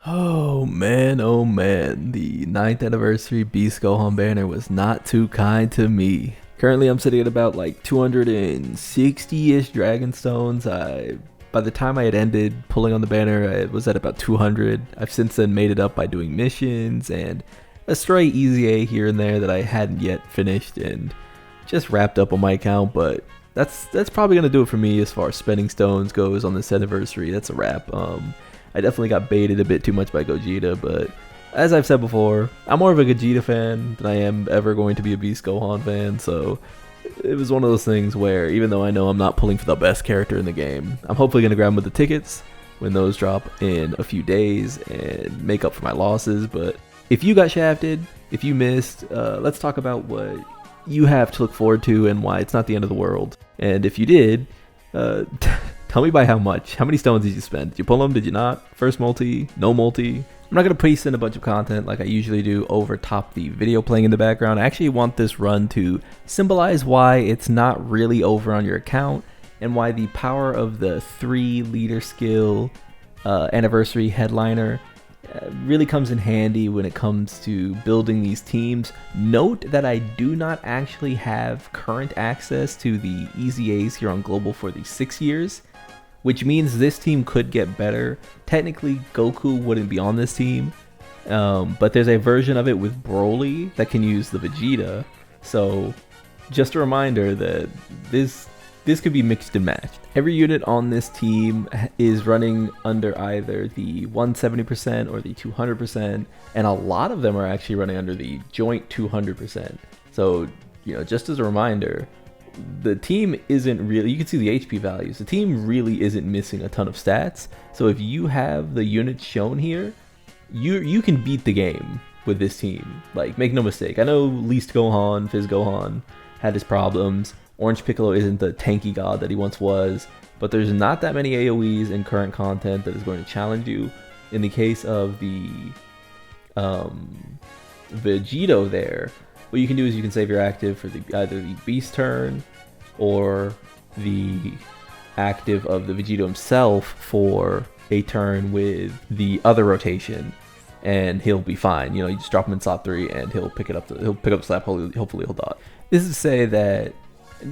Oh man, the ninth anniversary Beast Gohan banner was not too kind to me. Currently, I'm sitting at about like 260-ish Dragon Stones. By the time I had ended pulling on the banner, I was at about 200. I've since then made it up by doing missions and a stray easy A here and there that I hadn't yet finished and just wrapped up on my account, but that's probably gonna do it for me as far as spending stones goes on this anniversary. That's a wrap. I definitely got baited a bit too much by Gogeta, but as I've said before, I'm more of a Gogeta fan than I am ever going to be a Beast Gohan fan, so it was one of those things where even though I know I'm not pulling for the best character in the game, I'm hopefully going to grab him with the tickets when those drop in a few days and make up for my losses. But if you got shafted, if you missed, let's talk about what you have to look forward to and why it's not the end of the world. And if you did, tell me by how much. How many stones did you spend? Did you pull them? Did you not? First multi? No multi? I'm not going to paste in a bunch of content like I usually do over top the video playing in the background. I actually want this run to symbolize why it's not really over on your account and why the power of the 3 leader skill anniversary headliner really comes in handy when it comes to building these teams. Note that I do not actually have current access to the Easy A's here on Global for the 6 years, which means this team could get better. Technically, Goku wouldn't be on this team, but there's a version of it with Broly that can use the Vegeta. So just a reminder that this could be mixed and matched. Every unit on this team is running under either the 170% or the 200%, and a lot of them are actually running under the joint 200%. So, just as a reminder, the team isn't really, you can see the HP values, the team really isn't missing a ton of stats. So if you have the units shown here, you can beat the game with this team. Like, make no mistake. I know Least Gohan, Fizz Gohan had his problems. Orange Piccolo isn't the tanky god that he once was, but there's not that many AoEs in current content that is going to challenge you. In the case of the Vegito there, what you can do is you can save your active for either the Beast turn or the active of the Vegito himself for a turn with the other rotation, and he'll be fine. You just drop him in slot 3 and he'll pick up the slap. Hopefully he'll dot. This is to say that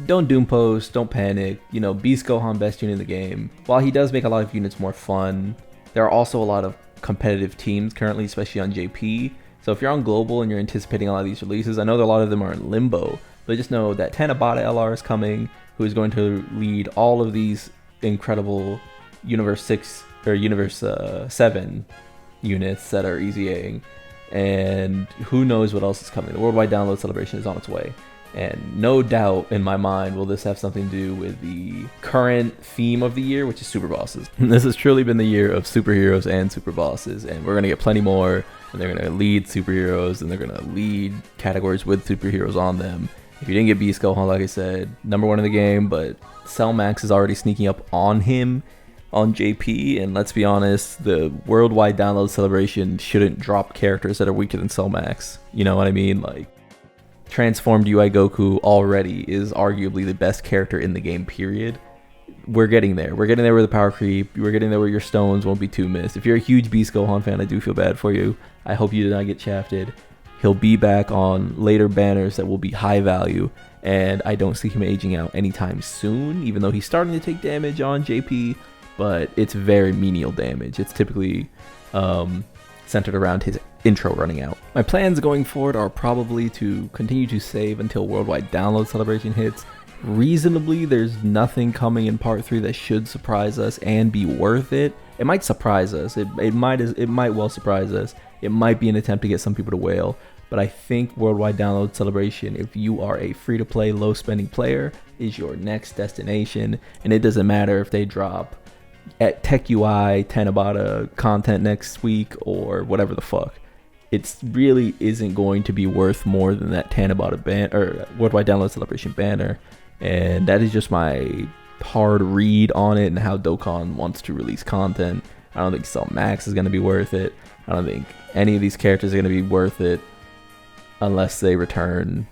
don't doom post, don't panic. Beast Gohan, best unit in the game. While he does make a lot of units more fun, there are also a lot of competitive teams currently, especially on JP. So if you're on Global and you're anticipating a lot of these releases, I know that a lot of them are in limbo, but just know that Tanabata LR is coming, who is going to lead all of these incredible Universe 6 or Universe 7 units that are easy-aing, and who knows what else is coming. The Worldwide Download Celebration is on its way. And no doubt in my mind will this have something to do with the current theme of the year, which is super bosses. This has truly been the year of superheroes and super bosses, and we're going to get plenty more, and they're going to lead superheroes, and they're going to lead categories with superheroes on them. If you didn't get Beast Gohan, like I said, number 1 in the game, but Cell Max is already sneaking up on him on JP, and let's be honest, the Worldwide Download Celebration shouldn't drop characters that are weaker than Cell Max. You know what I mean? Like, Transformed UI Goku already is arguably the best character in the game, period. We're getting there. We're getting there with the power creep. We're getting there where your stones won't be too missed. If you're a huge Beast Gohan fan, I do feel bad for you. I hope you did not get shafted. He'll be back on later banners that will be high value, and I don't see him aging out anytime soon, even though he's starting to take damage on JP, but it's very menial damage. It's typically centered around his intro running out. My plans going forward are probably to continue to save until Worldwide Download Celebration hits. Reasonably, there's nothing coming in part 3 that should surprise us and be worth it. It might surprise us. It might well surprise us. It might be an attempt to get some people to wail, but I think Worldwide Download Celebration, if you are a free-to-play, low-spending player, is your next destination, and it doesn't matter if they drop at Tech UI, Tanabata content next week, or whatever the fuck. It really isn't going to be worth more than that Tanabata ban or Worldwide Download Celebration banner, and that is just my hard read on it and how Dokkan wants to release content. I don't think Cell Max is going to be worth it. I don't think any of these characters are going to be worth it unless they return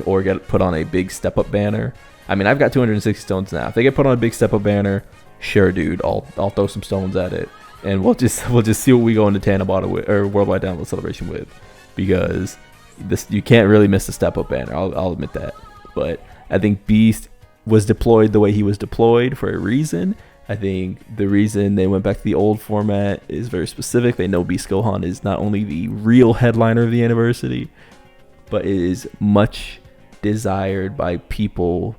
or get put on a big step up banner. I mean, I've got 260 stones now. If they get put on a big step up banner, sure, dude, I'll throw some stones at it. and we'll just see what we go into Tana Battle with, or Worldwide Download Celebration with, because this, you can't really miss the step up banner. I'll admit that, but I think Beast was deployed the way he was deployed for a reason. I think the reason they went back to the old format is very specific. They know Beast Gohan is not only the real headliner of the anniversary, but it is much desired by people,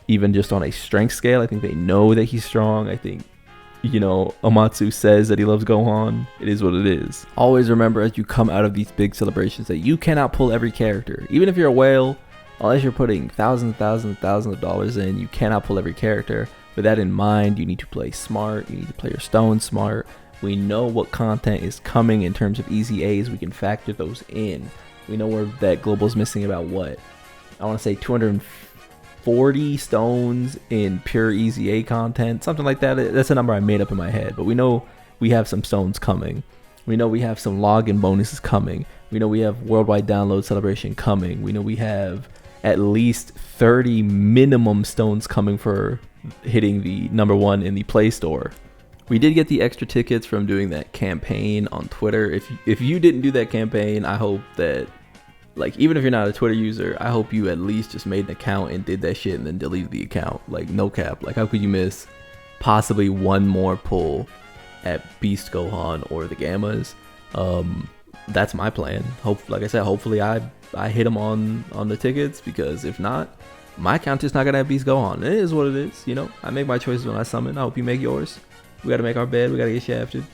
even just on a strength scale. I think they know that he's strong. I think, Amatsu says that he loves Gohan. It is what it is. Always remember, as you come out of these big celebrations, that you cannot pull every character. Even if you're a whale, unless you're putting thousands of dollars in, you cannot pull every character. With that in mind, you need to play smart. You need to play your stones smart. We know what content is coming in terms of easy A's. We can factor those in. We know where that global is missing about what? I want to say 240 stones in pure easy A content. Something like that. That's a number I made up in my head. But we know we have some stones coming. We know we have some login bonuses coming. We know we have Worldwide Download Celebration coming. We know we have at least 30 minimum stones coming for hitting the #1 in the Play Store. We did get the extra tickets from doing that campaign on Twitter. If you didn't do that campaign, I hope that, like, even if you're not a Twitter user, I hope you at least just made an account and did that shit and then deleted the account. Like, no cap. Like, how could you miss possibly one more pull at Beast Gohan or the Gammas? That's my plan. Like I said, hopefully I hit them on the tickets, because if not, my account is not gonna have Beast Gohan. It is what it is. I make my choices when I summon. I hope you make yours. We gotta make our bed. We gotta get shafted.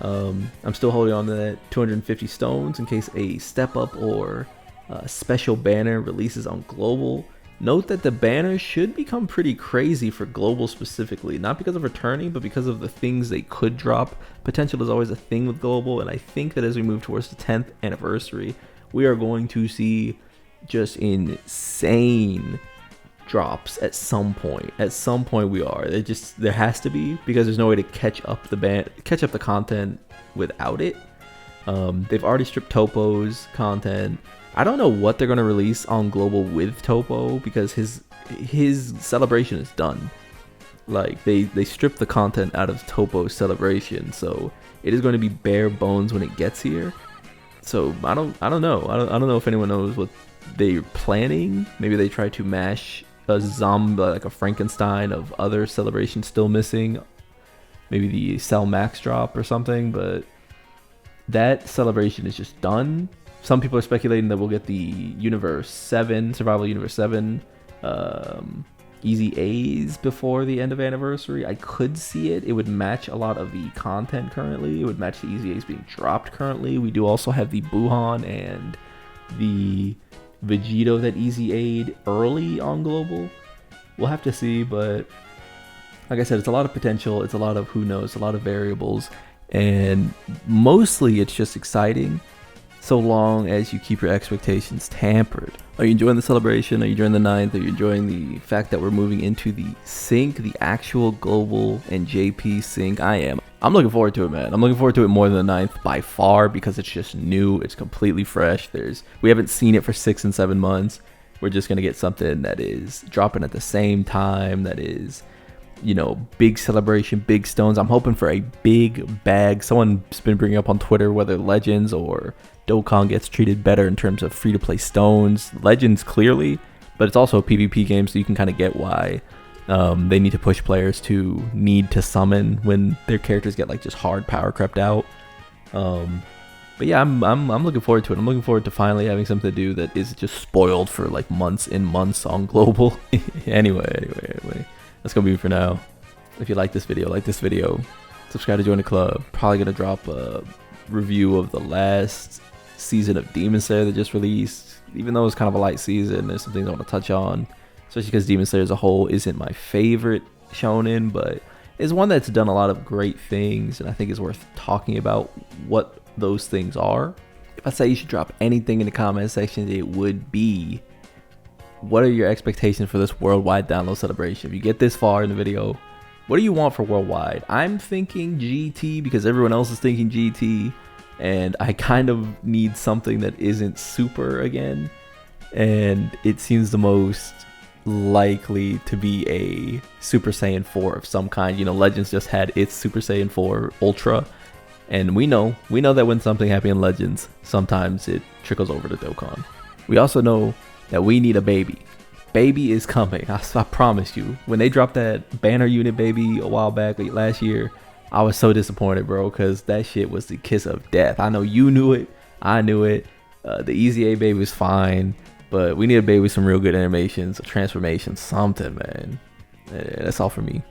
I'm still holding on to that 250 stones in case a step up or special banner releases on global. Note that the banners should become pretty crazy for global specifically, not because of returning, but because of the things they could drop. Potential is always a thing with global, and I think that as we move towards the 10th anniversary, we are going to see just insane drops at some point. At some point we are. There has to be, because there's no way to catch up the content without it. They've already stripped Topo's content. I don't know what they're going to release on global with Topo, because his celebration is done. Like, they stripped the content out of Topo's celebration, so it is going to be bare bones when it gets here. So I don't know. I don't know if anyone knows what they're planning. Maybe they try to mash a zombie, like a Frankenstein of other celebrations still missing. Maybe the Cell Max drop or something, but that celebration is just done. Some people are speculating that we'll get the Universe 7, Survival Universe 7 easy A's before the end of anniversary. I could see it. It would match a lot of the content currently. It would match the easy A's being dropped currently. We do also have the Buhan and the Vegito that easy A'd early on global. We'll have to see, but like I said, it's a lot of potential. It's a lot of who knows, a lot of variables, and mostly it's just exciting, so long as you keep your expectations tempered. Are you enjoying the celebration? Are you enjoying the 9th? Are you enjoying the fact that we're moving into the sync, the actual global and JP sync? I am. I'm looking forward to it, man. I'm looking forward to it more than the 9th by far, because it's just new. It's completely fresh. We haven't seen it for 6 and 7 months. We're just going to get something that is dropping at the same time, that is, big celebration, big stones. I'm hoping for a big bag. Someone's been bringing up on Twitter whether Legends or Dokkan gets treated better in terms of free-to-play stones. Legends clearly, but it's also a PvP game, so you can kind of get why they need to push players to need to summon when their characters get like just hard power crept out. But yeah, I'm looking forward to it. I'm looking forward to finally having something to do that is just spoiled for like months and months on global. Anyway, that's gonna be it for now. If you like this video, subscribe to join the club. Probably gonna drop a review of the last season of Demon Slayer that just released. Even though it's kind of a light season, there's some things I want to touch on, especially because Demon Slayer as a whole isn't my favorite shonen, but is one that's done a lot of great things, and I think is worth talking about what those things are. If I say you should drop anything in the comment section, it would be, what are your expectations for this worldwide download celebration? If you get this far in the video, what do you want for worldwide? I'm thinking GT because everyone else is thinking GT, and I kind of need something that isn't super again, and it seems the most likely to be a Super Saiyan 4 of some kind. Legends just had its Super Saiyan 4 Ultra, And we know that when something happens in Legends, sometimes it trickles over to Dokkan. We also know that we need a baby. Baby is coming. I promise you. When they dropped that banner unit baby a while back, like last year, I was so disappointed, bro, because that shit was the kiss of death. I know you knew it. I knew it. The Easy A baby was fine, but we need a baby with some real good animations, a transformation, something, man. That's all for me.